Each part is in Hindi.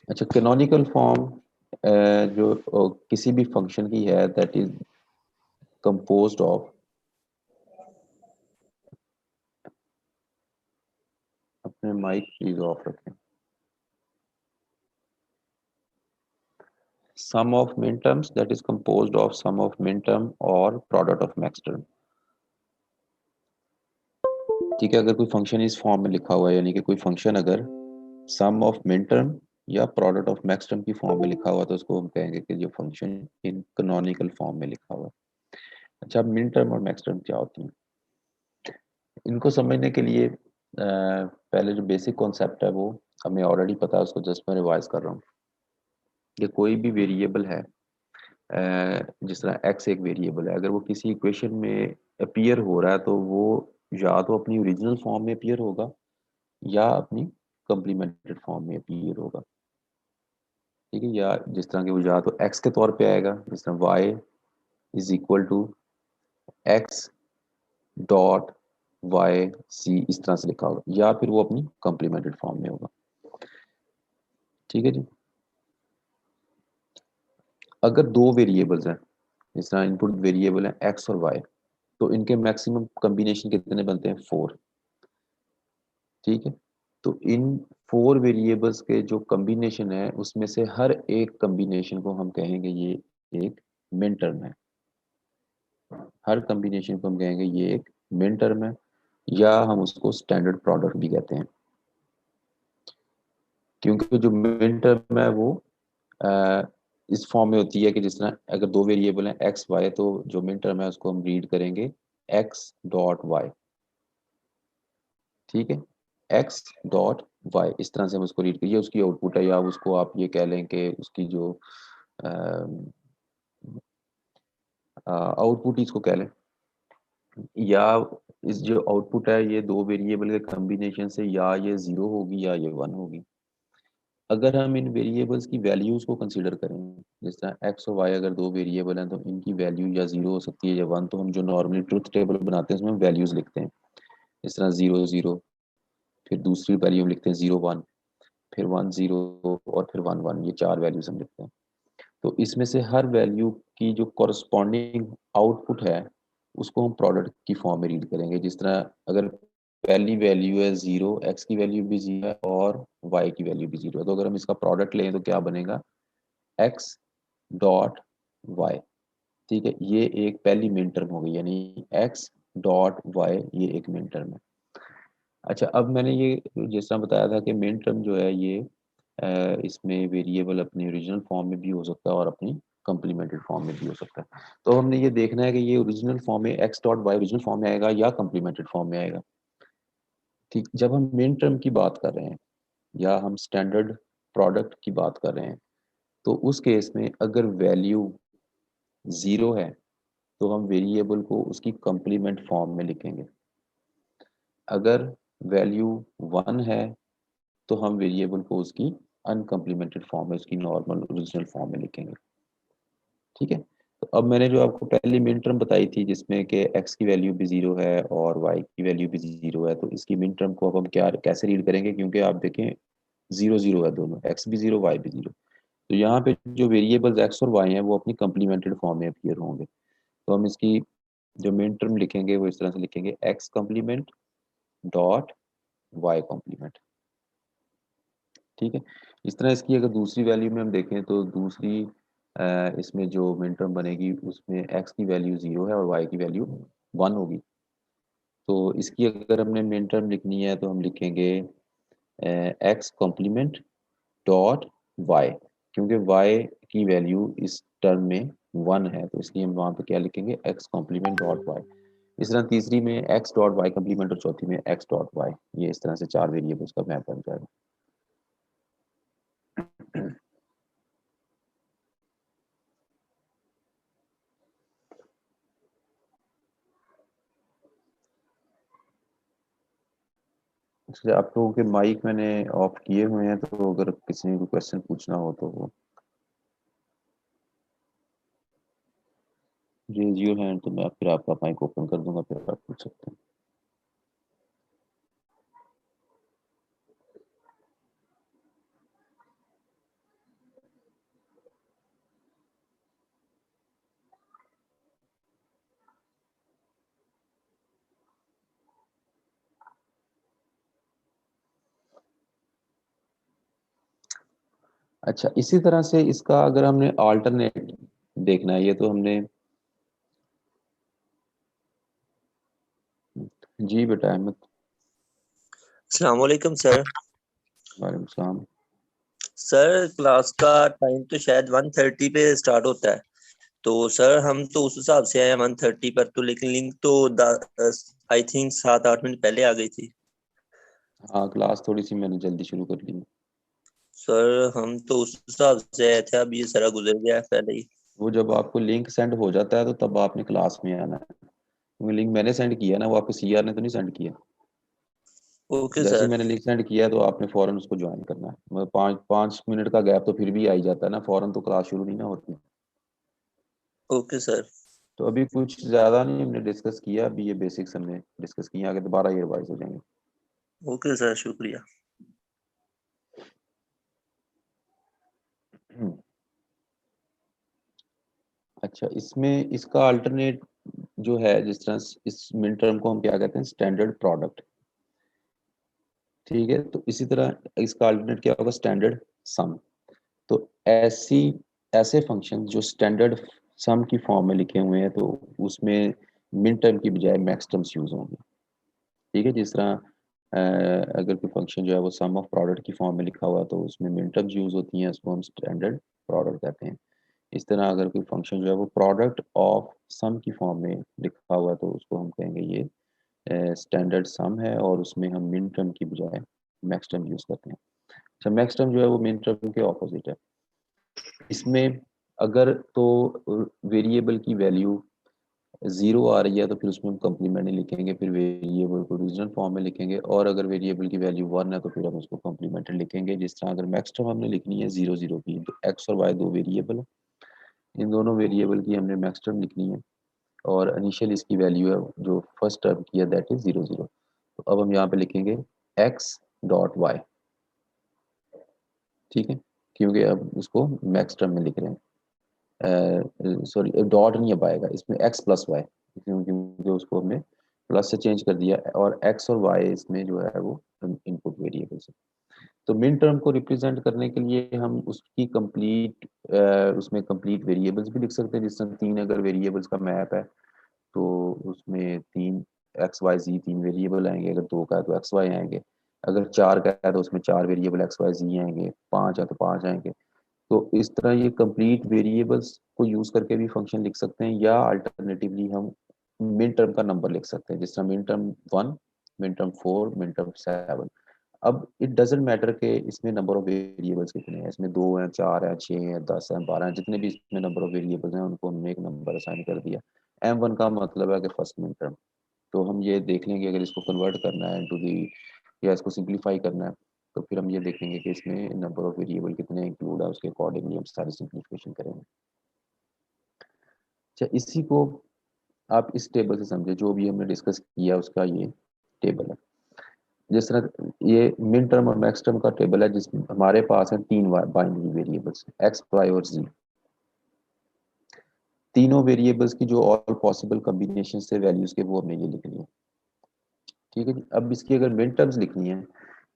अच्छा, कैनोनिकल फॉर्म जो किसी भी फंक्शन की है दैट इज कंपोज्ड ऑफ, अपने माइक प्लीज ऑफ रखें, सम ऑफ मिन terms that is composed of sum of मिन टर्म और प्रोडक्ट ऑफ मैक्स टर्म। ठीक है, अगर कोई फंक्शन इस फॉर्म में लिखा हुआ है, यानी कि कोई फंक्शन अगर सम ऑफ मिन टर्म या प्रोडक्ट ऑफ मैक्स टर्म की फॉर्म में लिखा हुआ, तो उसको हम कहेंगे कि ये फंक्शन इन कैनोनिकल फॉर्म में लिखा हुआ है। अच्छा, अब मिन टर्म और मैक्स टर्म क्या होती हैं, इनको समझने के लिए पहले जो बेसिक कॉन्सेप्ट है वो हमें ऑलरेडी पता है, उसको जस्ट मैं रिवाइज कर रहा हूँ। कि कोई भी वेरिएबल है, जिस तरह एक्स एक वेरिएबल है, अगर वो किसी इक्वेशन में अपीयर हो रहा है तो वो या तो अपनी ओरिजिनल फॉर्म में अपीयर होगा या अपनी कम्प्लीमेंटेड फॉर्म में अपीयर होगा। ठीक है, या जिस तरह के वो या तो एक्स के तौर पे आएगा, जिस तरह Y is equal to X dot Y C, इस तरह से लिखा होगा, या फिर वो अपनी कम्प्लीमेंटेड फॉर्म में होगा। ठीक है जी। अगर दो वेरिएबल्स हैं, जिस तरह इनपुट वेरिएबल है एक्स और वाई, तो इनके मैक्सिमम कम्बिनेशन कितने बनते हैं, 4। ठीक है, तो इन 4 वेरिएबल्स के जो कम्बिनेशन है उसमें से हर एक कम्बिनेशन को हम कहेंगे ये एक मिन टर्म है। हर कम्बिनेशन को हम कहेंगे ये एक मिन टर्म है, या हम उसको स्टैंडर्ड प्रोडक्ट भी कहते हैं। क्योंकि जो मिन टर्म है वो अ, इस फॉर्म में होती है कि जिस तरह अगर दो वेरिएबल हैं एक्स वाई, तो जो मिन टर्म है उसको हम रीड करेंगे एक्स डॉट वाई। ठीक है, एक्स डॉट वाई, इस तरह से हम उसको रीड करिए, उसकी आउटपुट है, या उसको आप ये कह लें कि उसकी जो आउटपुट ही इसको कह लें, या इस जो आउटपुट है ये दो वेरिएबल के कॉम्बिनेशन से या ये जीरो होगी या ये वन होगी। अगर हम इन वेरिएबल्स की वैल्यूज को कंसीडर करें, जिस तरह एक्स और वाई अगर दो वेरिएबल हैं, तो इनकी वैल्यू या जीरो हो सकती है या वन, तो हम जो नॉर्मली ट्रुथ टेबल बनाते हैं उसमें हम वैल्यूज लिखते हैं, इस तरह जीरो जीरो, फिर दूसरी वैल्यू हम लिखते हैं जीरो वन, फिर वन जीरो, और फिर वन वन, ये 4 वैल्यूज हम लिखते हैं। तो इसमें से हर वैल्यू की जो कॉरस्पॉन्डिंग आउटपुट है उसको हम प्रोडक्ट की फॉर्म में रीड करेंगे। जिस तरह अगर पहली वैल्यू है जीरो, एक्स की वैल्यू भी जीरो है और वाई की वैल्यू भी जीरो है, तो अगर हम इसका प्रोडक्ट लें तो क्या बनेगा, एक्स डॉट वाई। ठीक है, ये एक पहली मिन टर्म हो गई, यानी एक्स डॉट वाई ये एक मिन टर्म है। अच्छा, अब मैंने ये जिस तरह बताया था कि मिन टर्म जो है ये इसमें वेरिएबल अपनी ओरिजिनल फॉर्म में भी हो सकता है और अपनी कम्प्लीमेंटेड फॉर्म में भी हो सकता है। तो हमने ये देखना है कि ये ओरिजिनल फॉर्म में X dot Y original form में आएगा या कम्प्लीमेंटेड फॉर्म में आएगा। ठीक, जब हम मिन टर्म की बात कर रहे हैं या हम स्टैंडर्ड प्रोडक्ट की बात कर रहे हैं, तो उस केस में अगर वैल्यू ज़ीरो है तो हम वेरिएबल को उसकी कम्प्लीमेंट फॉर्म में लिखेंगे। अगर वैल्यू वन है तो हम वेरिएबल को उसकी अनकम्प्लीमेंटेड फॉर्म में, उसकी नॉर्मल ओरिजिनल फॉर्म में लिखेंगे। ठीक है, तो अब मैंने जो आपको पहली मिन टर्म बताई थी जिसमें कि एक्स की वैल्यू भी जीरो है और वाई की वैल्यू भी जीरो है, तो इसकी मिन टर्म को अब हम क्या कैसे रीड करेंगे, क्योंकि आप देखें जीरो जीरो है, दोनों एक्स भी जीरो वाई भी जीरो, तो यहाँ पे जो वेरिएबल्स एक्स और वाई हैं वो अपनी कम्प्लीमेंटेड फॉर्म में अपीयर होंगे। तो हम इसकी जो मिन टर्म लिखेंगे वो इस तरह से लिखेंगे, X complement dot Y complement. ठीक है, इस तरह इसकी अगर दूसरी वैल्यू में हम देखें तो दूसरी इसमें जो मिन टर्म बनेगी उसमें एक्स की वैल्यू जीरो है और वाई की वैल्यू वन होगी। तो इसकी अगर हमने मिन टर्म लिखनी है तो हम लिखेंगे एक्स कॉम्प्लीमेंट डॉट वाई, क्योंकि वाई की वैल्यू इस टर्म में वन है, तो इसलिए हम वहाँ पे क्या लिखेंगे, एक्स कॉम्प्लीमेंट डॉट वाई। इस तरह तीसरी में एक्स डॉट वाई कॉम्प्लीमेंट और चौथी में एक्स डॉट वाई, ये इस तरह से 4 वेरिएबल्स का मैप बन जाएगा। इसलिए आप लोगों के माइक मैंने ऑफ किए हुए हैं, तो अगर किसी ने कोई क्वेश्चन पूछना हो तो वो रेज योर हैंड, तो मैं फिर आपका माइक ओपन कर दूंगा, फिर आप पूछ सकते हैं। अच्छा, इसी तरह से इसका अगर हमने अल्टरनेट देखना है, ये तो हमने, जी बेटा अहमद। अस्सलाम वालेकुम सर। वालेकुम सलाम। सर क्लास का टाइम तो शायद 1:30 पे स्टार्ट होता है, तो सर हम तो उस हिसाब से आए 1:30 पर, तो लेकिन लिंक तो आई थिंक 7-8 मिनट पहले आ गई थी। हाँ, क्लास थोड़ी सी मैंने जल्दी शुरू कर ली। सर हम तो उस हिसाब से आए थे, अब ये सारा गुजर गया है पहले ही। वो जब आपको लिंक सेंड हो जाता है तो तब आपने क्लास में आना है, क्योंकि लिंक मैंने सेंड किया ना, वो आपको सीआर ने तो नहीं सेंड किया। ओके जैसे ही सर। मैंने लिंक सेंड किया तो आपने फौरन उसको ज्वाइन करना है, मतलब 5 5 मिनट का गैप तो फिर भी आ ही जाता है ना, फौरन तो क्लास शुरू नहीं ना होती। Okay sir. तो अभी कुछ ज़्यादा नहीं हमने डिस्कस किया, अभी ये बेसिक्स हमने डिस्कस किए, आगे दोबारा ये रिवाइज हो जाएंगे। ओके सर, शुक्रिया। अच्छा, इसमें इसका अल्टरनेट जो है, जिस तरह इस मिड टर्म को हम क्या कहते हैं, स्टैंडर्ड प्रोडक्ट। ठीक है, तो इसी तरह इसका अल्टरनेट क्या होगा, स्टैंडर्ड सम। तो ऐसी ऐसे फंक्शन जो स्टैंडर्ड सम की फॉर्म में लिखे हुए हैं, तो उसमें मिड टर्म की बजाय मैक्स टर्म्स यूज होंगे। ठीक है, जिस तरह अगर कोई फंक्शन जो है वो सम ऑफ प्रोडक्ट की फॉर्म में लिखा हुआ है तो उसमें मिड टर्म्स यूज होती हैं, उसको हम स्टैंडर्ड प्रोडक्ट कहते हैं। इस तरह अगर कोई फंक्शन जो है वो प्रोडक्ट ऑफ सम की फॉर्म में लिखा हुआ है तो उसको हम कहेंगे ये स्टैंडर्ड सम है, और उसमें हम मिन टर्म की बजाय मैक्स टर्म यूज करते हैं। अच्छा, मैक्स टर्म जो है वो मिन टर्म के ऑपोजिट है। इसमें अगर तो वेरिएबल की वैल्यू जीरो आ रही है तो फिर उसमें हम कम्प्लीमेंट नहीं लिखेंगे, फिर वेरिएबल को रीजनल फॉर्म में लिखेंगे, और अगर वेरिएबल की वैल्यू वन है तो फिर हम उसको कम्प्लीमेंट्री लिखेंगे। जिस तरह अगर मैक्स टर्म हमने लिखनी है जीरो जीरो की, तो एक्स और वाई दो वेरिएबल है, इन दोनों वेरिएबल की हमने मैक्स टर्म लिखनी है, और इनिशियल इसकी वैल्यू है जो फर्स्ट टर्म की है, दैट इज जीरो जीरो। तो अब हम यहाँ पे लिखेंगे एक्स डॉट वाई। ठीक है, क्योंकि अब उसको मैक्स टर्म में लिख रहे हैं, सॉरी डॉट नहीं अब आएगा इसमें, एक्स प्लस वाई, क्योंकि उसको हमने प्लस से चेंज कर दिया, और एक्स और वाई इसमें जो है वो इनपुट वेरिएबल्स है। तो मिन टर्म को रिप्रेजेंट करने के लिए हम उसकी कंप्लीट उसमें कंप्लीट वेरिएबल्स भी लिख सकते हैं। जिस तरह तीन अगर वेरिएबल्स का मैप है तो उसमें तीन एक्स वाई जी तीन वेरिएबल आएंगे, अगर दो का है तो एक्स वाई आएंगे, अगर चार का है तो उसमें चार वेरिएबल एक्स वाई जी आएंगे, पांच है तो पांच आएंगे। तो इस तरह ये कंप्लीट वेरिएबल्स को यूज करके भी फंक्शन लिख सकते हैं, या अल्टरनेटिवली हम मिन टर्म का नंबर लिख सकते हैं, जिस तरह min term one, min term four, min term seven. अब इट डजेंट मैटर कि इसमें नंबर ऑफ वेरिएबल्स कितने हैं, इसमें दो हैं, चार हैं, छः हैं, 10 हैं, 12 हैं, जितने भी इसमें नंबर ऑफ वेरिएबल्स हैं उनको हमने एक नंबर असाइन कर दिया। एम वन का मतलब है कि फर्स्ट मिन टर्म। तो हम ये देख लेंगे अगर इसको कन्वर्ट करना है इनटू दी, या इसको सिंप्लीफाई करना है, तो फिर हम ये देखेंगे कि इसमें नंबर ऑफ वेरिएबल कितने इंक्लूड है, उसके अकॉर्डिंगली हम सारी सिंप्लीफिकेशन करेंगे। अच्छा, इसी को आप इस टेबल से समझे, जो भी हमने डिस्कस किया उसका ये टेबल है। जिस तरह ये मिन टर्म और मैक्स टर्म का टेबल है, जिसमें हमारे पास है तीन बाइनरी वेरिएबल्स, एक्स वाई और जी। तीनों वेरिएबल्स की जो ऑल पॉसिबल कॉम्बिनेशन से वैल्यूज के वो हमने ये लिख लिया। ठीक है जी, अब इसकी अगर मिन टर्म्स लिखनी है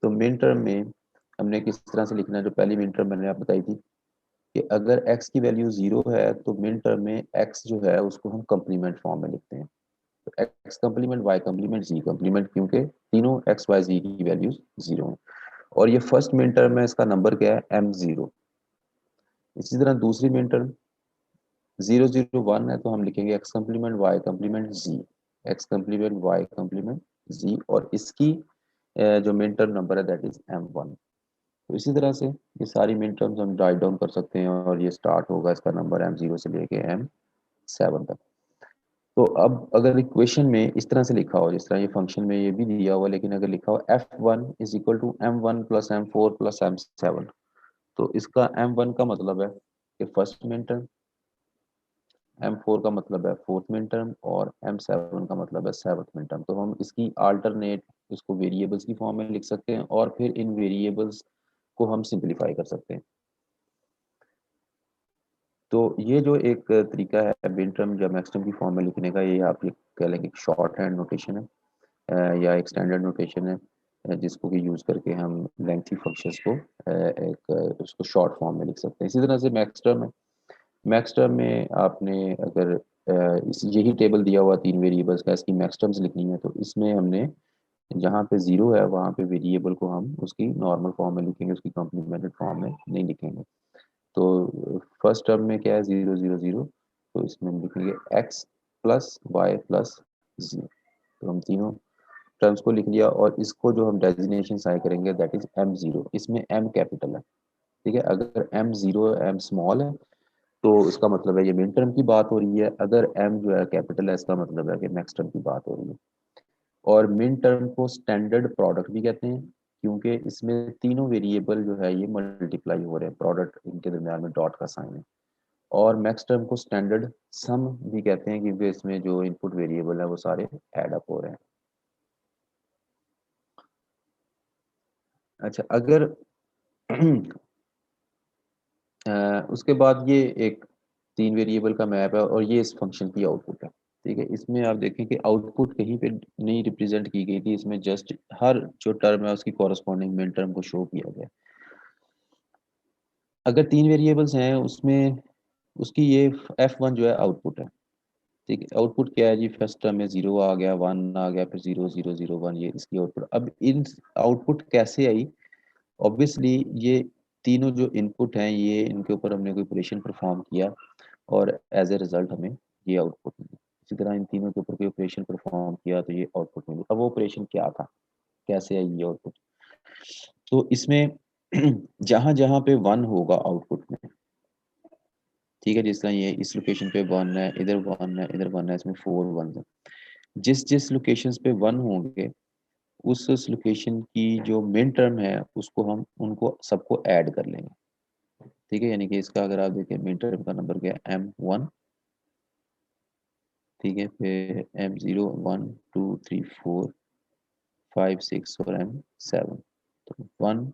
तो मिन टर्म में हमने किस तरह से लिखना है, जो पहली मिन टर्म मैंने आप बताई थी कि अगर x की वैल्यू जीरो है तो मिन टर्म में x जो है उसको हम कंप्लीमेंट फॉर्म में लिखते हैं। तो x complement y complement z complement, क्योंकि तीनों x y z की वैल्यूज जीरो हैं, और ये फर्स्ट मिन टर्म है, इसका नंबर क्या है, m जीरो। इसी तरह दूसरी min term zero zero one है तो हम लिखेंगे x complement y complement z, x complement y complement z, और इसकी जो मिन टर्म नंबर है दैट इज m1। तो इसी तरह से ये सारी मिन टर्म्स हम राइट डाउन कर सकते हैं, और ये स्टार्ट होगा इसका नंबर m0 से लेके m7 तक। तो अब अगर इक्वेशन में इस तरह से लिखा हो, जिस तरह ये फंक्शन में ये भी दिया हुआ, लेकिन अगर लिखा हो f1 is equal to m1 plus m4 plus m7, तो इसका m1 का मतलब है कि फर्स्ट मिन टर्म, m4 का मतलब है फोर्थ मिन टर्म, और m7 का मतलब है सेवंथ मिन टर्म। तो हम इसकी अल्टरनेट इसको वेरिएबल्स की फॉर्म में लिख सकते हैं, और फिर इन वेरिएबल्स को हम सिंप्लीफाई कर सकते हैं। तो ये जो एक तरीका है मिन टर्म या मैक्स टर्म की फॉर्म में लिखने का, ये आप ये कह लेंगे शॉर्ट हैंड नोटेशन है, या एक स्टैंडर्ड नोटेशन है, जिसको कि यूज़ करके हम लेंथी फंक्शंस को एक उसको शॉर्ट फॉर्म में लिख सकते हैं। इसी तरह से मैक्स टर्म है। मैक्स टर्म में आपने अगर इस यही टेबल दिया हुआ 3 वेरिएबल्स का, इसकी मैक्स टर्म्स लिखनी है तो इसमें हमने जहाँ पे ज़ीरो है वहाँ पे वेरिएबल को हम उसकी नॉर्मल फॉर्म में लिखेंगे, उसकी कॉम्प्लीमेंटेड फॉर्म में नहीं लिखेंगे। तो फर्स्ट टर्म में क्या है, 0 0 0, तो इसमें हम लिखेंगे x प्लस वाई प्लस 0। तो हम तीनों टर्म्स को लिख लिया और इसको जो हम डेजिग्नेशन साइन करेंगे दैट इज m0। इसमें m कैपिटल है, ठीक है। अगर m0 m स्मॉल है तो इसका मतलब है ये मिन टर्म की बात हो रही है, अगर m जो है कैपिटल है इसका मतलब है कि मैक्स टर्म की बात हो रही है। और मिन टर्म को स्टैंडर्ड प्रोडक्ट भी कहते हैं क्योंकि इसमें तीनों वेरिएबल जो है ये मल्टीप्लाई हो रहे हैं, प्रोडक्ट इनके दरम्यान में डॉट का साइन है। और मैक्स टर्म को स्टैंडर्ड सम भी कहते हैं क्योंकि इसमें जो इनपुट वेरिएबल है वो सारे ऐड अप हो रहे हैं। अच्छा, अगर उसके बाद ये एक 3 वेरिएबल का मैप है और ये इस फंक्शन की आउटपुट है, ठीक है। इसमें आप देखें कि आउटपुट कहीं पे नहीं रिप्रेजेंट की गई थी, इसमें जस्ट हर जो टर्म है उसकी कॉरस्पॉन्डिंग मिन टर्म को शो किया गया। अगर 3 वेरिएबल्स हैं उसमें उसकी ये f1 जो है आउटपुट है, ठीक है। आउटपुट क्या है जी, फर्स्ट टर्म में 0 आ गया, 1 आ गया, फिर 0 0 0 1, ये इसकी आउटपुट। अब इन आउटपुट कैसे आई, ऑब्वियसली ये तीनों जो इनपुट हैं ये इनके ऊपर हमने कोई ऑपरेशन परफॉर्म किया और एज ए रिजल्ट हमें ये आउटपुट मिली। इसी तरह इन तीनों के ऊपर कोई ऑपरेशन परफॉर्म किया तो ये आउटपुट मिली। अब वो ऑपरेशन क्या था, कैसे आई ये आउटपुट, तो इसमें जहां जहां पे 1 होगा आउटपुट में, ठीक है, जिस तरह ये इस लोकेशन पे 1 है, इधर 1 है, इधर 1 है, इसमें 4 1 है। जिस जिस लोकेशन पे 1 होंगे उस लोकेशन की जो मेन टर्म है उसको हम उनको सबको ऐड कर लेंगे, ठीक है। यानी कि इसका अगर आप देखें मेन टर्म का नंबर क्या है, m1, ठीक है, फिर m0 1 2 3 4 5 6 और m7। तो 1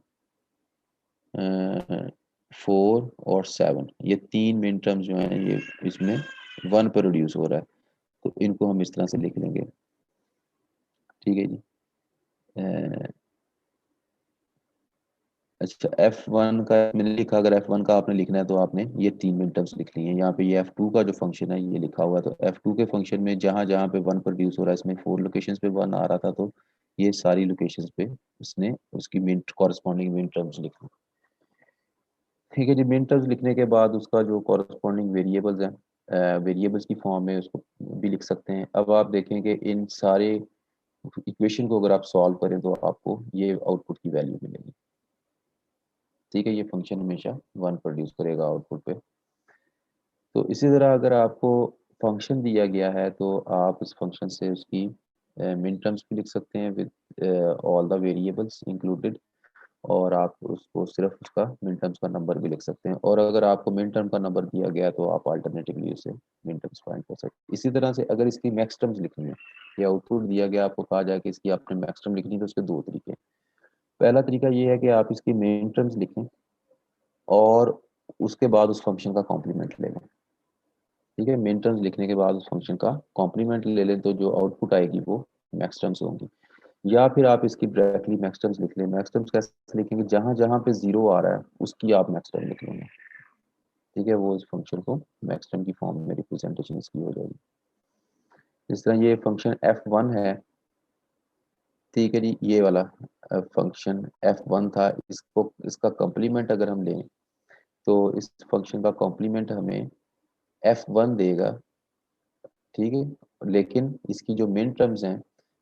4 और 7 ये 3 मेन टर्म्स जो हैं ये इसमें 1 पर रिड्यूस हो रहा है, तो इनको हम इस तरह से लिख लेंगे, ठीक है जी। अच्छा, F1 का मैंने लिखा, अगर F1 का आपने लिखना है तो आपने ये 3 मिन टर्म्स लिख ली हैं। यहाँ पे ये F2 का जो फंक्शन है ये लिखा हुआ है, तो F2 के फंक्शन में जहाँ जहाँ पे 1 प्रोड्यूस हो रहा है, इसमें 4 लोकेशंस पे 1 आ रहा था, तो ये सारी लोकेशंस पे उसने उसकी मिन कॉरस्पॉन्डिंग मिन टर्म्स लिख ली, ठीक है जी। मिन टर्म्स लिखने के बाद उसका जो कॉरस्पॉन्डिंग वेरिएबल्स हैं, वेरिएबल्स की फॉर्म में उसको भी लिख सकते हैं। अब आप देखें कि इन सारे इक्वेशन को अगर आप सॉल्व करें तो आपको ये आउटपुट की वैल्यू मिलेगी, ठीक है। ये फंक्शन हमेशा 1 प्रोड्यूस करेगा आउटपुट पे। तो इसी तरह अगर आपको फंक्शन दिया गया है तो आप उस फंक्शन से उसकी मिन टर्म्स भी लिख सकते हैं with all the variables included, और आप उसको सिर्फ उसका मिन टर्म्स का नंबर भी लिख सकते हैं। और अगर आपको मिन टर्म का नंबर दिया गया तो आप अल्टरनेटिवली उसे मिन टर्म्स फाइंड कर सकते हैं। इसी तरह से अगर इसकी मैक्स टर्म्स लिखनी है या आउटपुट दिया गया, आपको कहा जाए कि इसकी आपने मैक्स टर्म लिखनी है, तो उसके दो तरीके हैं। पहला तरीका ये है कि आप इसकी मिन टर्म्स लिखें और उसके बाद उस फंक्शन का कॉम्प्लीमेंट ले लें, ठीक है। मेन टर्म्स लिखने के बाद उस फंक्शन का कॉम्प्लीमेंट ले लें तो जो आउटपुट आएगी वो मैक्स टर्म्स होंगी। या फिर आप इसकी डायरेक्टली मैक्स टर्म्स लिख लें। मैक्स टर्म्स कैसे लिखेंगे, जहां जहां पे 0 आ रहा है उसकी आप मैक्स टर्म लिख लेंगे, ठीक है। वो इस फंक्शन को मैक्स टर्म की फॉर्म में रिप्रेजेंटेशन इसकी हो जाएगी। इस तरह ये फंक्शन f1 है, ठीक है जी। ये वाला फंक्शन f1 था, इसको इसका कॉम्प्लीमेंट अगर हम लें तो इस फंक्शन का कॉम्प्लीमेंट हमें f1 देगा, ठीक है। लेकिन इसकी जो मेन टर्म्स हैं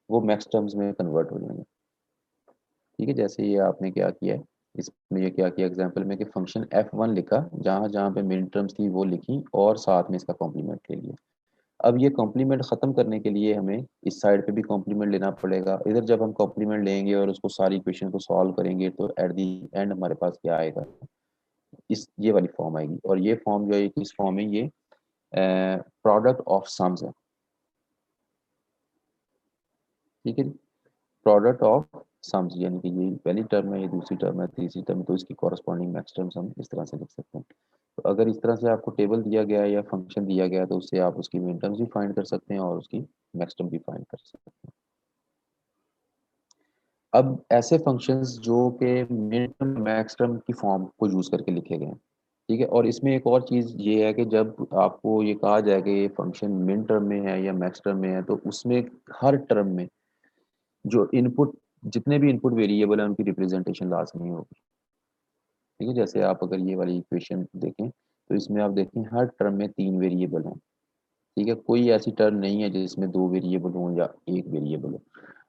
वो मैक्स टर्म्स में कन्वर्ट हो जाएंगे, ठीक है। जैसे ये आपने क्या किया है, इसमें ये क्या किया एग्जांपल में कि फंक्शन f1 लिखा, जहां जहां पे मेन टर्म्स थी वो लिखी और साथ में इसका कॉम्प्लीमेंट ले लिया। अब ये कॉम्प्लीमेंट खत्म करने के लिए हमें इस साइड पे भी कॉम्प्लीमेंट लेना पड़ेगा। इधर जब हम कॉम्प्लीमेंट लेंगे और उसको सारी इक्वेशन को सॉल्व करेंगे तो एट दी एंड हमारे पास क्या आएगा, इस ये वाली फॉर्म आएगी। और ये फॉर्म जो है किस फॉर्म है, ये प्रोडक्ट ऑफ सम्स है, ठीक है। प्रोडक्ट ऑफ सम्स यानी कि ये पहली टर्म है, ये दूसरी टर्म है, तीसरी टर्म, तो इसकी कॉरस्पॉन्डिंग मैक्स टर्म्स हम इस तरह से लिख सकते हैं। तो अगर इस तरह से आपको टेबल दिया गया है या फंक्शन दिया गया है तो उससे आप उसकी मिन टर्म्स भी फाइंड कर सकते हैं और उसकी मैक्स टर्म भी फाइंड कर सकते हैं। अब ऐसे फंक्शंस जो कि मिन टर्म मैक्स टर्म की फॉर्म को यूज करके लिखे गए हैं, ठीक है। और इसमें एक और चीज ये है कि जब आपको ये कहा जाए कि ये फंक्शन मिन टर्म में है या मैक्स टर्म में है, तो उसमें हर टर्म में जो इनपुट, जितने भी इनपुट वेरिएबल है उनकी रिप्रेजेंटेशन लाजमी होगी, ठीक है। जैसे आप अगर ये वाली इक्वेशन देखें तो इसमें आप देखें हर टर्म में 3 वेरिएबल हैं, ठीक है। कोई ऐसी टर्म नहीं है जिसमें 2 वेरिएबल हो या 1 वेरिएबल हो।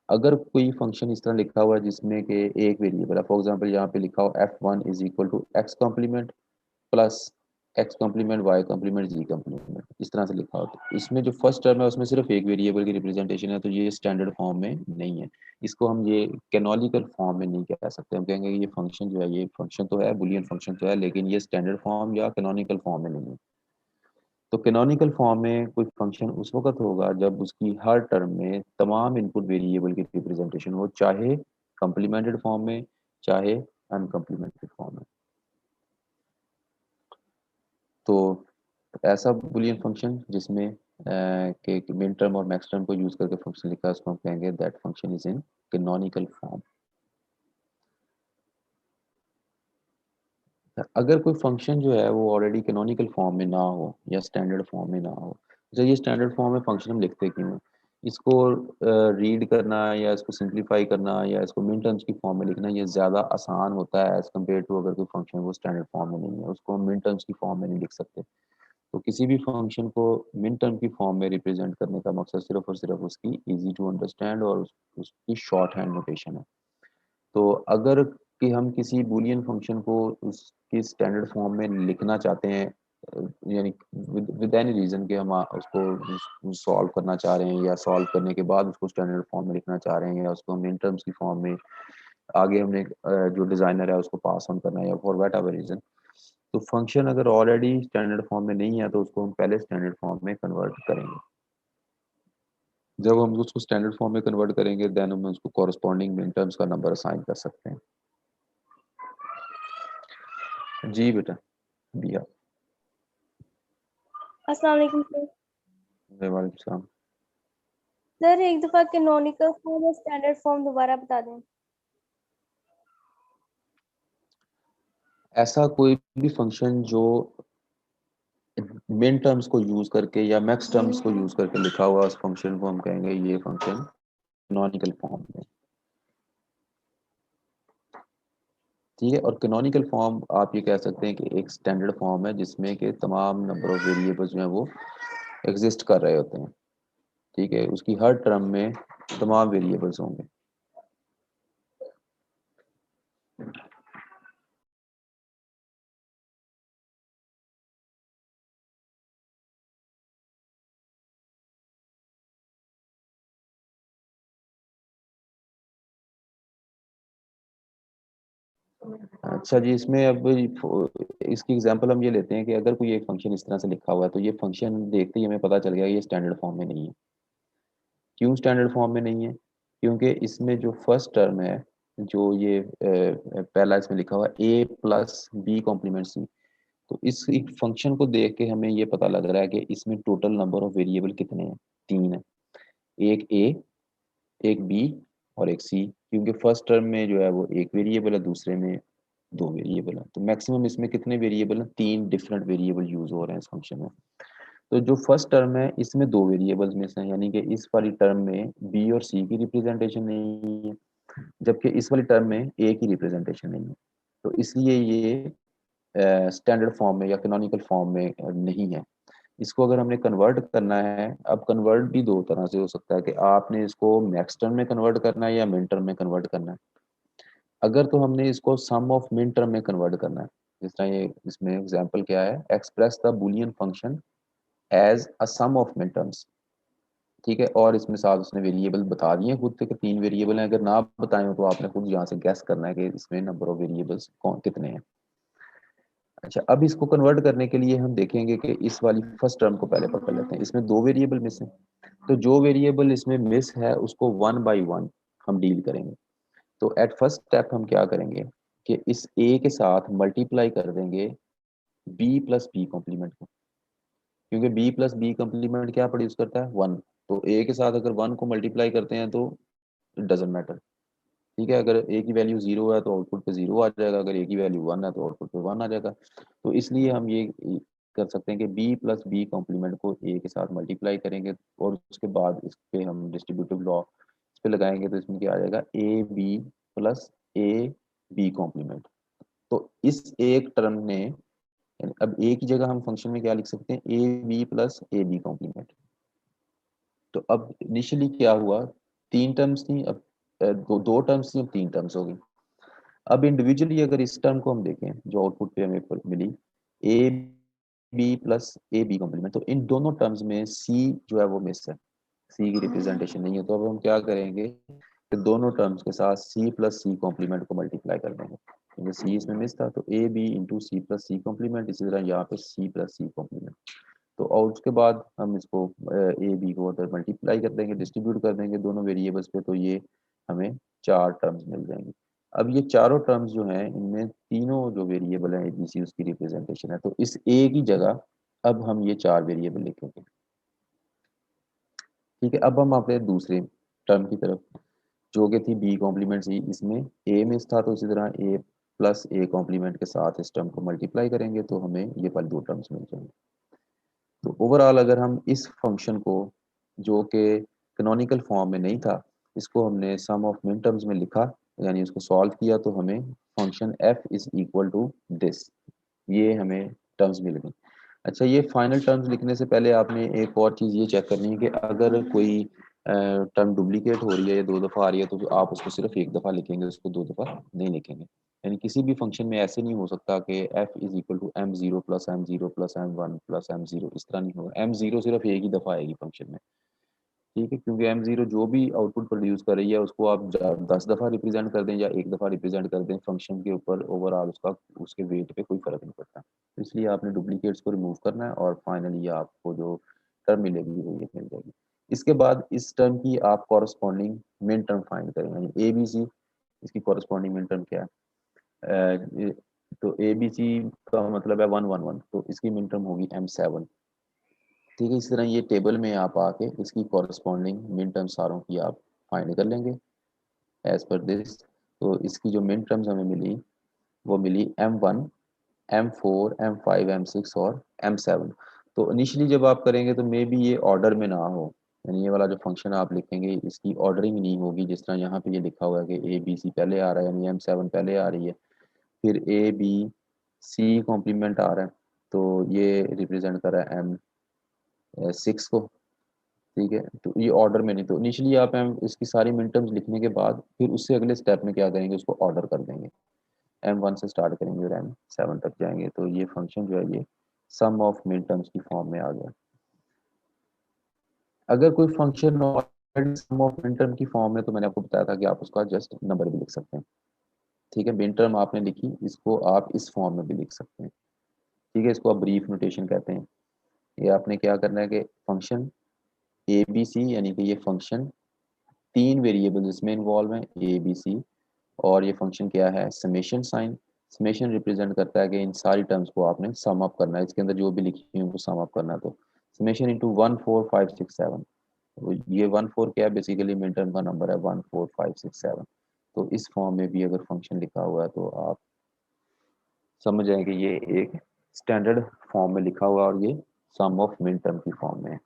अगर कोई फंक्शन इस तरह लिखा हुआ है जिसमें कि एक वेरिएबल है, फॉर एग्जांपल यहाँ पे लिखा हो f1 is equal to X complement plus X complement Y complement G complement, इस तरह से लिखा हो, तो इसमें जो फर्स्ट टर्म है उसमें सिर्फ एक वेरिएबल की रिप्रेजेंटेशन है, तो ये स्टैंडर्ड फॉर्म में नहीं है। इसको हम ये कैनोनिकल फॉर्म में नहीं कह सकते, हम कहेंगे ये फंक्शन जो है, ये फंक्शन तो है, बुलियन फंक्शन तो है, लेकिन ये स्टैंडर्ड फॉर्म या कैनोनिकल फॉर्म में नहीं है। तो कैनोनिकल फॉर्म में कोई फंक्शन उस वक्त होगा जब उसकी हर टर्म में तमाम इनपुट वेरिएबल की रिप्रेजेंटेशन हो, चाहे कम्प्लीमेंटेड फॉर्म में, चाहे अनकम्प्लीमेंटेड फॉर्म में। तो ऐसा बुलियन फंक्शन जिसमें के मिन टर्म और मैक्स टर्म को यूज करके फंक्शन लिखा है उसको हम कहेंगे that function is in canonical form. अगर कोई फंक्शन जो है वो ऑलरेडी कैनोनिकल फॉर्म में ना हो या स्टैंडर्ड फॉर्म में ना हो, जैसे ये स्टैंडर्ड फॉर्म में फंक्शन हम लिखते क्यों हैं? इसको रीड करना या इसको सिंप्लीफाई करना या इसको मिन टर्म्स की फॉर्म में लिखना ये ज़्यादा आसान होता है एज कम्पेयर टू अगर कोई फंक्शन वो स्टैंडर्ड फॉर्म में नहीं है, उसको हम मिन टर्म्स की फॉर्म में नहीं लिख सकते। तो किसी भी फंक्शन को मिन टर्म की फॉर्म में रिप्रेजेंट करने का मकसद सिर्फ और सिर्फ उसकी इजी टू अंडरस्टैंड और उसकी शॉर्ट हैंड नोटेशन है। तो अगर कि हम किसी बूलियन फंक्शन को उसकी स्टैंडर्ड फॉर्म में लिखना चाहते हैं, यानी विद एनी रीजन के हम उसको सॉल्व करना चाह रहे हैं या सॉल्व करने के बाद उसको स्टैंडर्ड फॉर्म में लिखना चाह रहे हैं या उसको हम इन टर्म्स की फॉर्म में आगे हमने जो डिजाइनर है उसको पास ऑन करना है या फॉर वट एवर रीजन, तो फंक्शन अगर ऑलरेडी स्टैंडर्ड फॉर्म में नहीं है तो उसको हम पहले स्टैंडर्ड फॉर्म में कन्वर्ट करेंगे। जब हम उसको स्टैंडर्ड फॉर्म में कन्वर्ट करेंगे देन हम उसको कॉरस्पॉन्डिंग मिन टर्म्स का नंबर असाइन कर सकते हैं। जी बेटा, दिया। अस्सलाम वालेकुम सर। वालेकुम सलाम। सर एक दफा कैनोनिकल फॉर्म और स्टैंडर्ड फॉर्म दोबारा बता दें। ऐसा कोई भी फंक्शन जो मिन टर्म्स को यूज करके या मैक्स टर्म्स को यूज करके लिखा हुआ उस फंक्शन को हम कहेंगे ये फंक्शन कैनोनिकल फॉर्म है, ठीक है। और कैनोनिकल फॉर्म आप ये कह सकते हैं कि एक स्टैंडर्ड फॉर्म है जिसमें के तमाम नंबर ऑफ वेरिएबल्स जो हैं वो एग्जिस्ट कर रहे होते हैं, ठीक है। उसकी हर टर्म में तमाम वेरिएबल्स होंगे। अच्छा जी, इसमें अब इसकी एग्जांपल हम ये लेते हैं कि अगर कोई एक फंक्शन इस तरह से लिखा हुआ है तो ये फंक्शन देखते ही हमें पता चल गया ये स्टैंडर्ड फॉर्म में नहीं है। क्यों स्टैंडर्ड फॉर्म में नहीं है? क्योंकि इसमें जो फर्स्ट टर्म है, जो ये पहला इसमें लिखा हुआ है ए प्लस बी कॉम्प्लीमेंट सी, तो इस एक फंक्शन को देख के हमें ये पता लग रहा है कि इसमें टोटल नंबर ऑफ वेरिएबल कितने हैं? 3 है। एक ए, एक बी और एक सी, क्योंकि फर्स्ट टर्म में जो है वो एक वेरिएबल है, दूसरे में 2 वेरिएबल है, तो मैक्सिमम इसमें कितने वेरिएबल हैं? 3 डिफरेंट वेरिएबल यूज हो रहे हैं इस फंक्शन में। तो जो फर्स्ट टर्म है इसमें 2 वेरिएबल्स में से हैं, यानी कि इस वाली टर्म में बी और सी की रिप्रेजेंटेशन नहीं है, जबकि इस वाली टर्म में ए की रिप्रेजेंटेशन नहीं है। तो इसलिए ये स्टैंडर्ड फॉर्म में या कैनोनिकल फॉर्म में नहीं है। इसको अगर हमने कन्वर्ट करना है, अब कन्वर्ट भी दो तरह से हो सकता है कि आपने इसको मैक्स टर्म में कन्वर्ट करना है या मिन टर्म में कन्वर्ट करना है। अगर तो हमने इसको सम ऑफ मिन टर्म में कन्वर्ट करना है, जिस तरह ये इसमें एग्जांपल क्या है, express the Boolean function as a sum of मिन टर्म्स, ठीक है। और इसमें साथ उसने वेरिएबल बता दिए खुद से कि 3 वेरिएबल हैं, अगर ना बताए हो तो आपने खुद यहाँ से गैस करना है कि इसमें नंबर ऑफ वेरिएबल्स कौन कितने हैं। अच्छा, अब इसको कन्वर्ट करने के लिए हम देखेंगे कि इस वाली फर्स्ट टर्म को पहले पकड़ लेते हैं, इसमें 2 वेरिएबल मिस हैं, तो जो वेरिएबल इसमें मिस है उसको 1 बाई 1 हम डील करेंगे। तो एट फर्स्ट स्टेप हम क्या करेंगे कि इस ए के साथ मल्टीप्लाई कर देंगे बी प्लस बी कॉम्प्लीमेंट को, क्योंकि बी प्लस बी कॉम्प्लीमेंट क्या प्रोड्यूस करता है? 1। तो ए के साथ अगर 1 को मल्टीप्लाई करते हैं तो इट डजेंट मैटर, ठीक है, अगर ए की वैल्यू 0 है तो आउटपुट पे 0 आ जाएगा, अगर ए की वैल्यू 1 है तो आउटपुट पे 1 आ जाएगा। तो इसलिए हम ये कर सकते हैं कि बी प्लस बी कॉम्प्लीमेंट को ए के साथ मल्टीप्लाई करेंगे और उसके बाद इस पे हम डिस्ट्रीब्यूटिव लॉ इस पे लगाएंगे, तो इसमें क्या आ जाएगा, A B plus A B complement. तो इस एक टर्म ने, अब ए की जगह हम फंक्शन में क्या लिख सकते हैं, A B plus A B complement. तो अब इनिशियली क्या हुआ, तीन टर्म्स थी, अब दो टर्म्स थी, अब तीन टर्म्स हो गई। अब इंडिविजुअली अगर इस टर्म को हम देखें जो आउटपुट पे हमें मिली, A B plus A B complement, तो इन दोनों टर्म्स में सी जो है वो मिस है, सी की रिप्रेजेंटेशन नहीं है। तो अब हम क्या करेंगे कि दोनों टर्म्स के साथ सी प्लस सी कॉम्प्लीमेंट को मल्टीप्लाई कर देंगे, क्योंकि सी इसमें मिस था। तो A B into C plus C complement, इसी तरह यहाँ पे सी प्लस सी कॉम्प्लीमेंट। तो और उसके बाद हम इसको ए बी को अगर मल्टीप्लाई कर देंगे, डिस्ट्रीब्यूट कर देंगे दोनों वेरिएबल्स पे, तो ये हमें चार टर्म्स मिल जाएंगी। अब ये चारों टर्म्स जो हैं इनमें तीनों जो वेरिएबल हैं ए बी सी उसकी रिप्रेजेंटेशन है। तो इस ए की जगह अब हम ये चार वेरिएबल लिखेंगे। ठीक है, अब हम अपने दूसरे टर्म की तरफ, जो कि थी बी कॉम्प्लीमेंट सी, इसमें ए मिस था, तो इसी तरह ए प्लस ए कॉम्प्लीमेंट के साथ इस टर्म को मल्टीप्लाई करेंगे तो हमें ये वाली दो टर्म्स मिल जाएंगे। तो ओवरऑल अगर हम इस फंक्शन को, जो कि कैनोनिकल फॉर्म में नहीं था, इसको हमने सम ऑफ मिन टर्म्स में लिखा, यानी उसको सॉल्व किया, तो हमें function f is equal to this, ये हमें टर्म्स मिल गई। अच्छा, ये फाइनल टर्म्स लिखने से पहले आपने एक और चीज़ ये चेक करनी है कि अगर कोई टर्म डुप्लीकेट हो रही है या दो दफ़ा आ रही है, तो आप उसको सिर्फ एक दफ़ा लिखेंगे, उसको दो दफ़ा नहीं लिखेंगे। यानी किसी भी फंक्शन में ऐसे नहीं हो सकता कि f is equal to M zero plus M zero plus M one plus M zero, इस तरह नहीं होगा। एम जीरो सिर्फ एक ही दफ़ा आएगी फंक्शन में, ठीक है, क्योंकि एम जीरो जो भी आउटपुट प्रोड्यूस कर रही है उसको आप 10 दफ़ा रिप्रेजेंट कर दें या एक दफ़ा रिप्रेजेंट कर दें, फंक्शन के ऊपर ओवरऑल उसका उसके वेट पे कोई फर्क नहीं पड़ता। तो इसलिए आपने डुप्लीकेट्स को रिमूव करना है और फाइनली आपको जो टर्म मिलेगी वो ये मिल जाएगी। इसके बाद इस टर्म की आप कॉरस्पॉन्डिंग मिन टर्म फाइंड करें, यानी ए बी सी, इसकी कॉरस्पॉन्डिंग मिन टर्म क्या है, तो ए बी सी का मतलब है 1 1 1, तो इसकी मिन टर्म होगी M7। ठीक है, इस तरह ये टेबल में आप आके इसकी कॉरस्पॉन्डिंग मिन टर्म सारों की आप फाइंड कर लेंगे एज पर दिस। तो इसकी जो मिन टर्म्स हमें मिली वो मिली M1 M4 M5 M6 और M7। तो इनिशियली जब आप करेंगे तो मे बी ये ऑर्डर में ना हो, यानी ये वाला जो फंक्शन आप लिखेंगे इसकी ऑर्डरिंग नहीं होगी, जिस तरह यहाँ पे ये लिखा हुआ है कि ए बी सी पहले आ रहा है, यानी M7 पहले आ रही है, फिर ए बी सी कॉम्प्लीमेंट आ रहा है, तो ये रिप्रेजेंट कर रहा है M6 को। ठीक है, तो ये ऑर्डर में नहीं, तो इनिशियली आप इसकी सारी मिन टर्म्स लिखने के बाद फिर उससे अगले स्टेप में क्या करेंगे, उसको ऑर्डर कर देंगे, M1 से स्टार्ट करेंगे और M7 तक जाएंगे, तो ये फंक्शन जो है ये सम ऑफ मिन टर्म्स की फॉर्म में आ गया। अगर कोई function already sum of min term की फॉर्म में, तो मैंने आपको बताया था कि आप उसका जस्ट नंबर भी लिख सकते हैं। ठीक है, मिन टर्म आपने लिखी, इसको आप इस फॉर्म में भी लिख सकते हैं। ठीक है, इसको आप ब्रीफ नोटेशन कहते हैं। ये आपने क्या करना है कि फंक्शन ए बी सी, यानी कि ये फंक्शन तीन वेरिएबल इसमें इन्वॉल्व हैं ए बी सी, और ये फंक्शन क्या है, समेशन साइन। समेशन रिप्रेजेंट करता है कि इन सारी टर्म्स को आपने सम अप करना है, इसके अंदर जो भी लिखी है उनको सम अप करना है। तो समेशन इंटू 1 4 5 6 7, तो ये 1 4 क्या है, बेसिकली मिड टर्म का नंबर है 1 4 5 6 7। तो इस फॉर्म में भी अगर फंक्शन लिखा हुआ है तो आप समझ जाएं कि ये एक स्टैंडर्ड फॉर्म में लिखा हुआ है और ये सम ऑफ मिड टर्म की फॉर्म में है।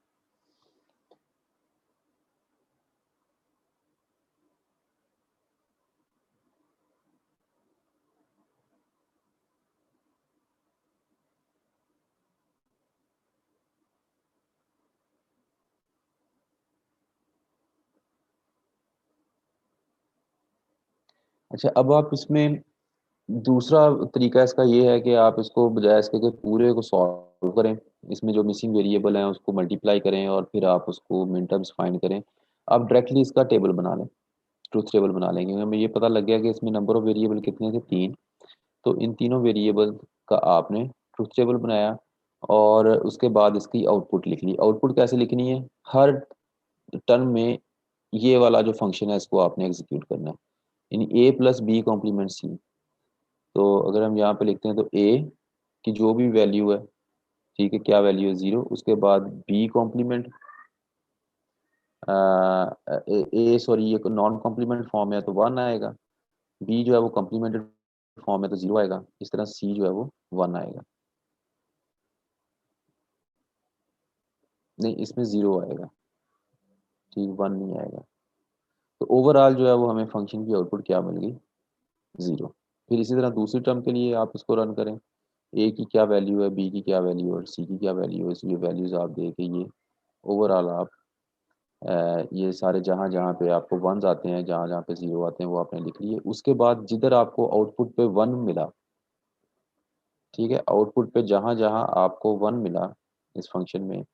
अच्छा, अब आप इसमें दूसरा तरीका इसका ये है कि आप इसको बजाय इसके कि पूरे को सॉल्व करें, इसमें जो मिसिंग वेरिएबल हैं उसको मल्टीप्लाई करें और फिर आप उसको मिन टर्म्स फाइंड करें, आप डायरेक्टली इसका टेबल बना लें, ट्रूथ टेबल बना लेंगे। हमें ये पता लग गया कि इसमें नंबर ऑफ वेरिएबल कितने थे, तीन। तो इन तीनों वेरिएबल का आपने ट्रूथ टेबल बनाया और उसके बाद इसकी आउटपुट लिख ली। आउटपुट कैसे लिखनी है, हर टर्म में ये वाला जो फंक्शन है इसको आपने एग्जीक्यूट करना है, यानी ए प्लस बी कॉम्प्लीमेंट सी। तो अगर हम यहाँ पे लिखते हैं तो ए की जो भी वैल्यू है, ठीक है, क्या वैल्यू है 0, उसके बाद बी कॉम्प्लीमेंट, ए सॉरी ये नॉन कॉम्प्लीमेंट फॉर्म है तो 1 आएगा, बी जो है वो कॉम्प्लीमेंटेड फॉर्म है तो 0 आएगा, इस तरह सी जो है वो 1 आएगा। नहीं, इसमें 0 आएगा, ठीक, 1 नहीं आएगा। तो ओवरऑल जो है वो हमें फंक्शन की आउटपुट क्या मिल गई, 0। फिर इसी तरह दूसरी टर्म के लिए आप इसको रन करें, ए की क्या वैल्यू है, बी की क्या वैल्यू है और सी की क्या वैल्यू है, इसलिए वैल्यूज आप दे के ये ओवरऑल आप ये सारे जहाँ जहाँ पे आपको वंस आते हैं, जहाँ जहाँ पे 0 आते हैं वो आपने लिख लिए। उसके बाद जिधर आपको आउटपुट पे 1 मिला, ठीक है, आउटपुट पे जहाँ जहाँ आपको 1 मिला इस फंक्शन में,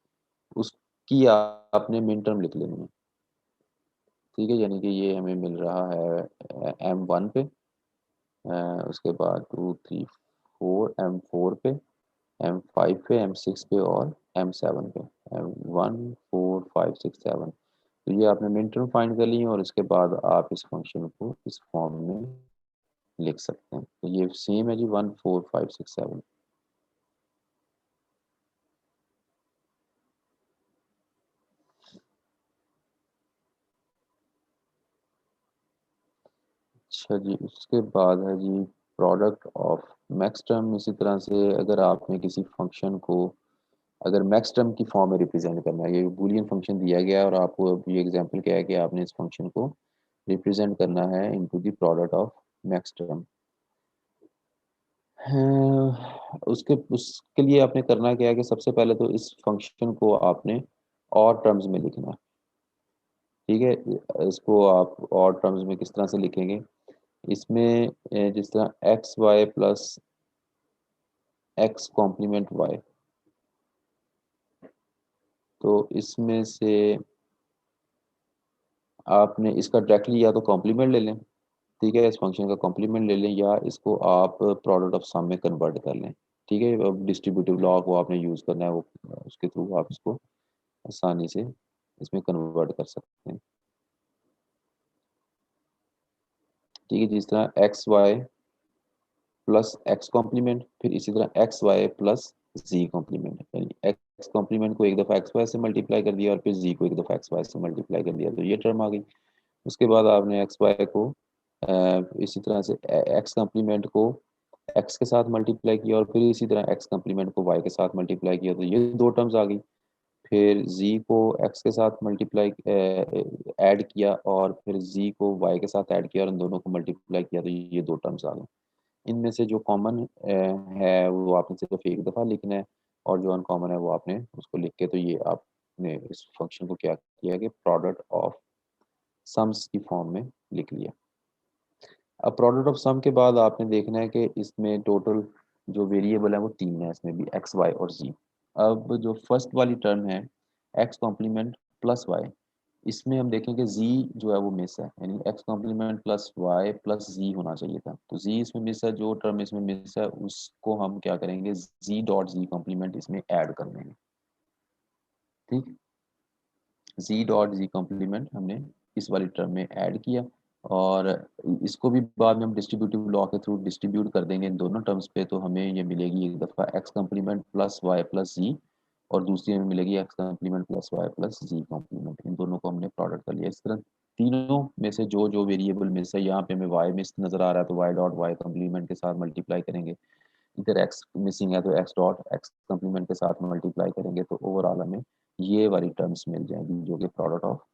उसकी आपने मिन टर्म लिख लेनी है, ठीक है। यानी कि ये हमें मिल रहा है M1 पे, उसके बाद 2 3 4 M4 पे, M5 पे, M6 पे और M7 पे, M1 4 5 6 7। तो ये आपने मिन टर्म फाइंड कर ली है और इसके बाद आप इस फंक्शन को इस फॉर्म में लिख सकते हैं। तो ये सेम है जी 1 4 5 6 7। अच्छा जी, उसके बाद है जी प्रोडक्ट ऑफ मैक्स टर्म। इसी तरह से अगर आपने किसी फंक्शन को अगर मैक्स टर्म की फॉर्म में रिप्रेजेंट करना है, ये बूलियन फंक्शन दिया गया है और आपको अभी एग्जांपल क्या है कि आपने इस फंक्शन को रिप्रेजेंट करना है into the product of max term. उसके लिए आपने करना क्या है कि सबसे पहले तो इस फंक्शन को आपने और टर्म्स में लिखना है, ठीक है। इसको आप और टर्म्स में किस तरह से लिखेंगे, इसमें जिस तरह X Y plus X complement Y, तो इसमें से आपने इसका डायरेक्टली या तो कॉम्प्लीमेंट ले लें, ठीक है, इस फंक्शन का कॉम्प्लीमेंट ले लें, या इसको आप प्रोडक्ट ऑफ सम में कन्वर्ट कर लें, ठीक है। अब डिस्ट्रीब्यूटिव लॉ को आपने यूज़ करना है, वो उसके थ्रू आप इसको आसानी से इसमें कन्वर्ट कर सकते हैं, ठीक है। जिस तरह X Y plus X complement, फिर इसी तरह एक्स वाई प्लस जी कॉम्प्लीमेंट, यानी एक्स कॉम्प्लीमेंट को एक दफ़ा एक्स वाई से मल्टीप्लाई कर दिया और फिर जी को एक दफ़ा एक्स वाई से मल्टीप्लाई कर दिया, तो ये टर्म आ गई। उसके बाद आपने एक्स वाई को इसी तरह से एक्स कॉम्प्लीमेंट को एक्स के साथ मल्टीप्लाई किया और फिर इसी तरह एक्स कॉम्प्लीमेंट को वाई के साथ मल्टीप्लाई किया, तो ये दो टर्म्स आ गई। फिर z को x के साथ मल्टीप्लाई ऐड किया और फिर z को y के साथ ऐड किया और इन दोनों को मल्टीप्लाई किया, तो ये दो टर्म्स आ गए। इनमें से जो कॉमन है वो आपने सिर्फ एक दफ़ा लिखना है और जो अनकॉमन है वो आपने उसको लिख के, तो ये आपने इस फंक्शन को क्या किया कि प्रोडक्ट ऑफ सम्स की फॉर्म में लिख लिया। अब प्रोडक्ट ऑफ सम के बाद आपने देखना है कि इसमें टोटल जो वेरिएबल है वो 3 है, इसमें भी एक्स वाई और जी। अब जो फर्स्ट वाली टर्म है एक्स कॉम्प्लीमेंट प्लस वाई, इसमें हम देखें कि जी जो है वो मिस है, यानी X complement plus Y plus Z होना चाहिए था, तो जी इसमें मिस है, जो टर्म इसमें मिस है उसको हम क्या करेंगे, जी डॉट जी कॉम्प्लीमेंट इसमें ऐड कर देंगे, ठीक। जी डॉट जी कॉम्प्लीमेंट हमने इस वाली टर्म में ऐड किया और इसको भी बाद में हम डिस्ट्रीब्यूटिव लॉ के थ्रू डिस्ट्रीब्यूट कर देंगे इन दोनों टर्म्स पे, तो हमें ये मिलेगी एक दफ़ा X complement plus Y plus Z और दूसरी हमें मिलेगी X complement plus Y plus जी कॉम्प्लीमेंट। इन दोनों को हमने प्रोडक्ट कर लिया। इस तरह तीनों में से जो जो वेरिएबल मिस है, यहाँ पे हमें वाई मिस नज़र आ रहा है तो वाई डॉट वाई कॉम्प्लीमेंट के साथ मल्टीप्लाई करेंगे, इधर एक्स मिसिंग है तो एक्स डॉट एक्स कॉम्प्लीमेंट के साथ मल्टीप्लाई करेंगे, तो ओवरऑल हमें ये वाली टर्म्स मिल जाएंगी जो कि प्रोडक्ट ऑफ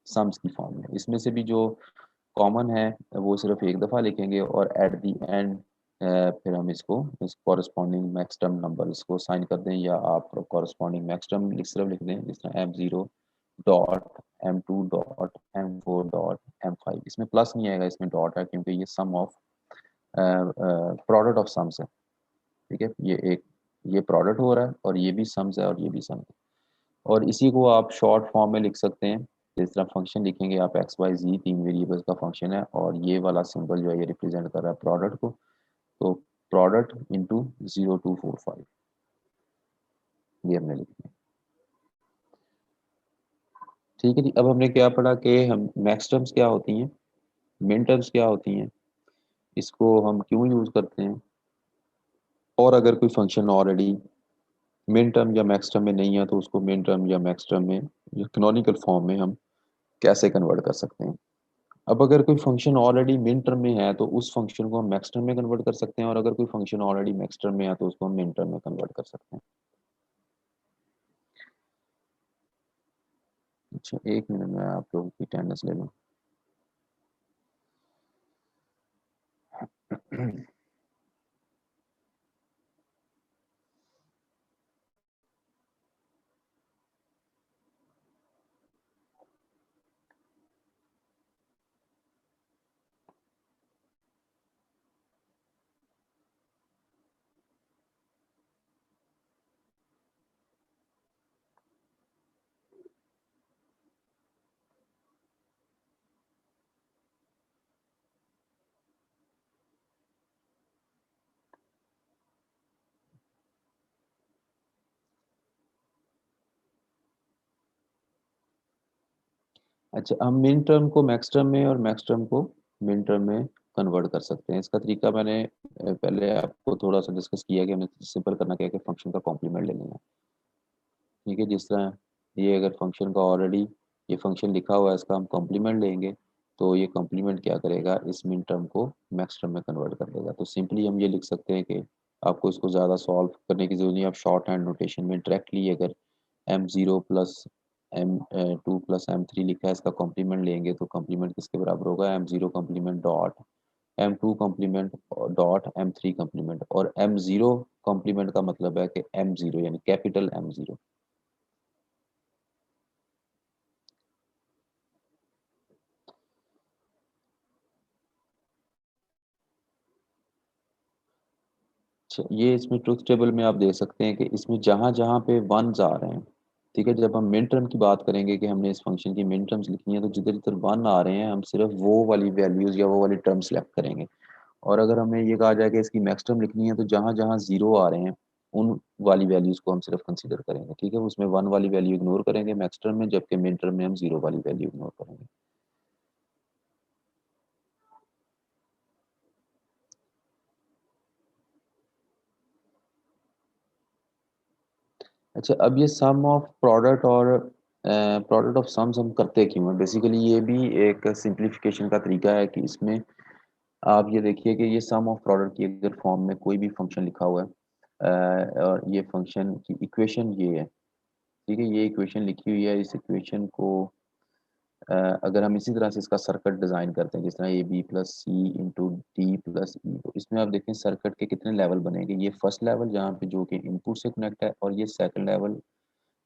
सम्स की फॉर्म में। इसमें से भी जो कॉमन है वो सिर्फ एक दफ़ा लिखेंगे और एट दी एंड फिर हम इसको इस कॉरस्पॉन्डिंग मैक्स टर्म नंबर इसको साइन कर दें, या आप कॉरस्पॉन्डिंग मैक्स टर्म सिर्फ लिख दें, जिस तरह M0 dot M2 dot M4 dot M5। इसमें प्लस नहीं आएगा, इसमें डॉट है क्योंकि ये sum of product of sums है, ठीक है। ये प्रोडक्ट हो रहा है और ये भी सम्स है और ये भी सम्स है, और इसी को आप शॉर्ट फॉर्म में लिख सकते हैं। जिस तरह फंक्शन लिखेंगे आप एक्स वाई जी, तीन वेरिएबल्स का फंक्शन है और ये वाला सिंबल जो है ये रिप्रेजेंट कर रहा है प्रोडक्ट को, तो प्रोडक्ट इंटू 0245 ये हमने लिखना है, ठीक है जी। अब हमने क्या पढ़ा कि हम मैक्स टर्म्स क्या होती हैं, मिन टर्म्स क्या होती हैं, इसको हम क्यों यूज़ करते हैं, और अगर कोई फंक्शन ऑलरेडी मिन टर्म या मैक्स टर्म में नहीं है तो उसको मिन टर्म या मैक्स टर्म में या कैनोनिकल फॉर्म में हम कैसे कन्वर्ट कर सकते हैं। अब अगर कोई फंक्शन ऑलरेडी मिन टर्म में है तो उस फंक्शन को हम मैक्स टर्म में कन्वर्ट कर सकते हैं, और अगर कोई फंक्शन ऑलरेडी मैक्स टर्म में है तो उसको हम मिन टर्म में कन्वर्ट कर सकते हैं। अच्छा, 1 मिनट में आप लोगों की अटेंडेंस ले लूँ। अच्छा, हम मिन टर्म को मैक्स टर्म में और मैक्स टर्म को मिन टर्म में कन्वर्ट कर सकते हैं। इसका तरीका मैंने पहले आपको थोड़ा सा डिस्कस किया कि हमें सिंपल करना क्या है कि फंक्शन का कॉम्प्लीमेंट ले लेना है। ठीक है, जिस तरह ये अगर फंक्शन का ऑलरेडी ये फंक्शन लिखा हुआ है, इसका हम कॉम्प्लीमेंट लेंगे तो ये कॉम्प्लीमेंट क्या करेगा, इस मिन टर्म को मैक्स टर्म में कन्वर्ट कर देगा। तो सिंपली हम ये लिख सकते हैं कि आपको इसको ज़्यादा सॉल्व करने की जरूरत नहीं, आप शॉर्ट हैंड नोटेशन में डायरेक्टली अगर m0 plus m2 plus m3 लिखा है, इसका कॉम्प्लीमेंट लेंगे तो कॉम्प्लीमेंट किसके बराबर होगा, m0 complement dot m2 complement dot m3 complement. और m0 कॉम्प्लीमेंट का मतलब है कि m0 यानी कैपिटल m0। अच्छा, ये इसमें ट्रुथ टेबल में आप देख सकते हैं कि इसमें जहां जहां पे वंस आ रहे हैं, ठीक है, जब हम मिन टर्म की बात करेंगे कि हमने इस फंक्शन की मिन टर्म्स लिखनी है तो जिधर जिधर वन आ रहे हैं हम सिर्फ वो वाली वैल्यूज या वो वाली टर्म सेलेक्ट करेंगे। और अगर हमें ये कहा जाए कि इसकी मैक्स टर्म लिखनी है तो जहां जहां जीरो आ रहे हैं उन वाली वैल्यूज को हम सिर्फ कंसीडर करेंगे। ठीक है, उसमें वन वाली वैल्यू इग्नोर करेंगे मैक्स टर्म में, जबकि मिन टर्म में हम जीरो वाली वैल्यू इग्नोर करेंगे। अच्छा, अब ये सम ऑफ प्रोडक्ट और प्रोडक्ट ऑफ सम्स हम करते क्यों हैं, बेसिकली ये भी एक सिंप्लीफिकेशन का तरीका है कि इसमें आप ये देखिए कि ये सम ऑफ प्रोडक्ट की अगर फॉर्म में कोई भी फंक्शन लिखा हुआ है और ये फंक्शन की इक्वेशन ये है, ठीक है, ये इक्वेशन लिखी हुई है, इस इक्वेशन को अगर हम इसी तरह से इसका सर्किट डिज़ाइन करते हैं जिस तरह A B plus C into D plus E, तो इसमें आप देखें सर्किट के कितने लेवल बनेंगे। ये फर्स्ट लेवल जहाँ पे जो कि इनपुट से कनेक्ट है, और ये सेकंड लेवल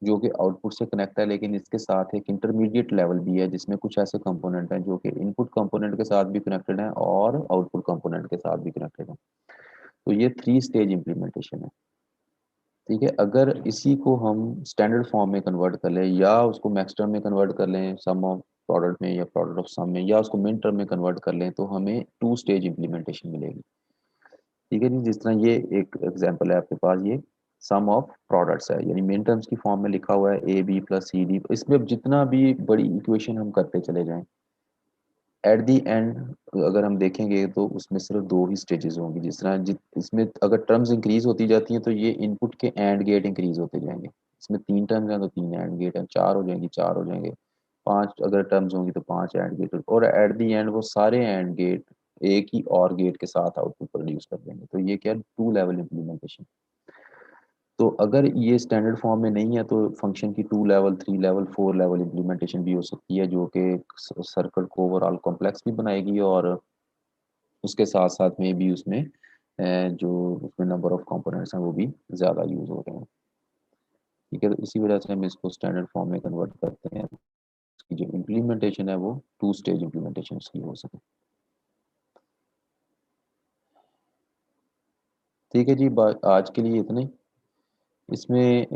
जो कि आउटपुट से कनेक्ट है, लेकिन इसके साथ एक इंटरमीडिएट लेवल भी है जिसमें कुछ ऐसे कंपोनेंट हैं जो कि इनपुट कंपोनेंट के साथ भी कनेक्टेड हैं और आउटपुट कंपोनेंट के साथ भी कनेक्टेड हैं। तो ये 3 स्टेज इम्प्लीमेंटेशन है। ठीक है, अगर इसी को हम स्टैंडर्ड फॉर्म में कन्वर्ट कर लें या उसको मैक्स टर्म में कन्वर्ट कर लें सम ऑफ प्रोडक्ट में, या प्रोडक्ट ऑफ सम में, या उसको मिन टर्म में कन्वर्ट कर लें तो हमें 2 स्टेज इम्प्लीमेंटेशन मिलेगी। ठीक है जी, जिस तरह ये एक एग्जांपल है आपके पास, ये सम ऑफ प्रोडक्ट्स है यानी मिन टर्म्स की फॉर्म में लिखा हुआ है A B plus C D. इसमें अब जितना भी बड़ी इक्वेशन हम करते चले जाएं, एट दी एंड अगर हम देखेंगे तो उसमें सिर्फ 2 ही स्टेजेस होंगी। जिस तरह इसमें अगर टर्म्स इंक्रीज होती जाती हैं तो ये इनपुट के एंड गेट इंक्रीज होते जाएंगे। इसमें 3 टर्म्स हैं तो 3 एंड गेट हैं, 4 हो जाएंगी 4 हो जाएंगे, 5 अगर टर्म्स होंगी तो 5 एंड गेट, और एट दी एंड वो सारे एंड गेट एक ही और गेट के साथ आउटपुट प्रोड्यूस कर देंगे। तो ये क्या, 2 लेवल इम्प्लीमेंटेशन। तो अगर ये स्टैंडर्ड फॉर्म में नहीं है तो फंक्शन की 2 लेवल 3 लेवल 4 लेवल इम्प्लीमेंटेशन भी हो सकती है, जो कि सर्किट को ओवरऑल कॉम्प्लेक्स भी बनाएगी और उसके साथ साथ में भी उसमें जो उसमें नंबर ऑफ कंपोनेंट्स हैं वो भी ज़्यादा यूज़ हो रहे हैं। ठीक है, तो इसी वजह से हम इसको स्टैंडर्ड फॉर्म में कन्वर्ट करते हैं, इसकी जो इम्प्लीमेंटेशन है वो 2 स्टेज इम्प्लीमेंटेशन की हो सके। ठीक है जी, आज के लिए इतने। इसमें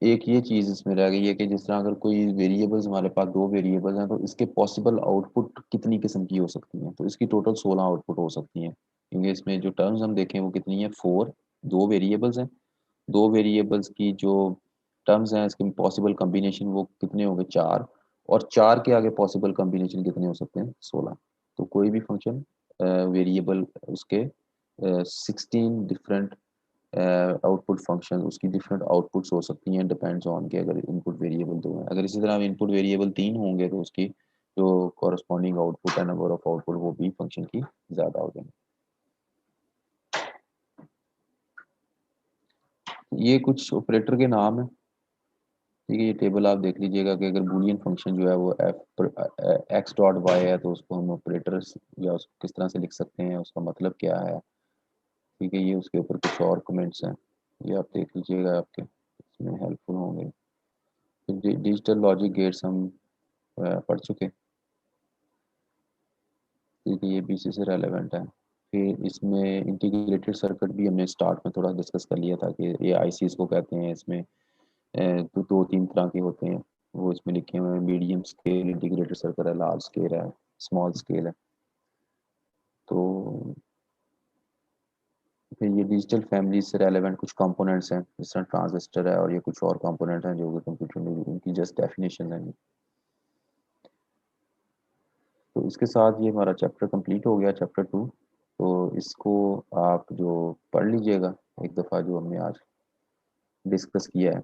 एक ये चीज़ इसमें रह गई है कि जिस तरह अगर कोई वेरिएबल्स, हमारे पास 2 वेरिएबल्स हैं तो इसके पॉसिबल आउटपुट कितनी किस्म की हो सकती हैं, तो इसकी टोटल 16 आउटपुट हो सकती हैं, क्योंकि इसमें जो टर्म्स हम देखें वो कितनी है, 4। 2 वेरिएबल्स हैं, 2 वेरिएबल्स की जो टर्म्स हैं इसके पॉसिबल कम्बिनेशन वो कितने होंगे, 4। और 4 के आगे पॉसिबल कम्बिनेशन कितने हो सकते हैं, 16। तो कोई भी फंक्शन वेरिएबल उसके 16 डिफरेंट आउटपुट फंक्शन, उसकी डिफरेंट आउटपुट्स हो सकती हैं, डिपेंड्स ऑन के अगर इनपुट वेरिएबल दो हैं। अगर इसी तरह इनपुट वेरिएबल 3 होंगे तो उसकी जो कॉरस्पॉन्डिंग आउटपुट है, नंबर ऑफ आउटपुट, वो भी फंक्शन की ज़्यादा हो जाएंगे। ये कुछ ऑपरेटर के नाम है, ठीक है। ये टेबल आप देख लीजिएगा कि अगर बूलियन फंक्शन जो है वो एक्स डॉट वाई है तो उसको हम ऑपरेटर या उसको किस तरह से लिख सकते हैं, उसका मतलब क्या है, ठीक है। ये उसके ऊपर कुछ और कमेंट्स हैं, ये आप देख लीजिएगा, आपके इसमें हेल्पफुल होंगे। डिजिटल लॉजिक गेट्स हम पढ़ चुके, ठीक है, ये बीसी से रेलेवेंट है। फिर इसमें इंटीग्रेटेड सर्किट भी हमने स्टार्ट में थोड़ा डिस्कस कर लिया था कि ये आईसीज को कहते हैं। इसमें तो दो तीन तरह के होते हैं, वो इसमें लिखे हुए हैं। मीडियम स्केल इंटीग्रेटेड सर्किट है, लार्ज स्केल है, स्मॉल स्केल है। तो फिर ये डिजिटल फैमिली से रेलेवेंट कुछ कंपोनेंट्स हैं, जिस तरह ट्रांजिस्टर है, और ये कुछ और कंपोनेंट हैं जो कि कंप्यूटर में उनकी जस्ट डेफिनेशन है। तो इसके साथ ये हमारा चैप्टर कंप्लीट हो गया, चैप्टर 2। तो इसको आप जो पढ़ लीजिएगा एक दफ़ा, जो हमने आज डिस्कस किया है।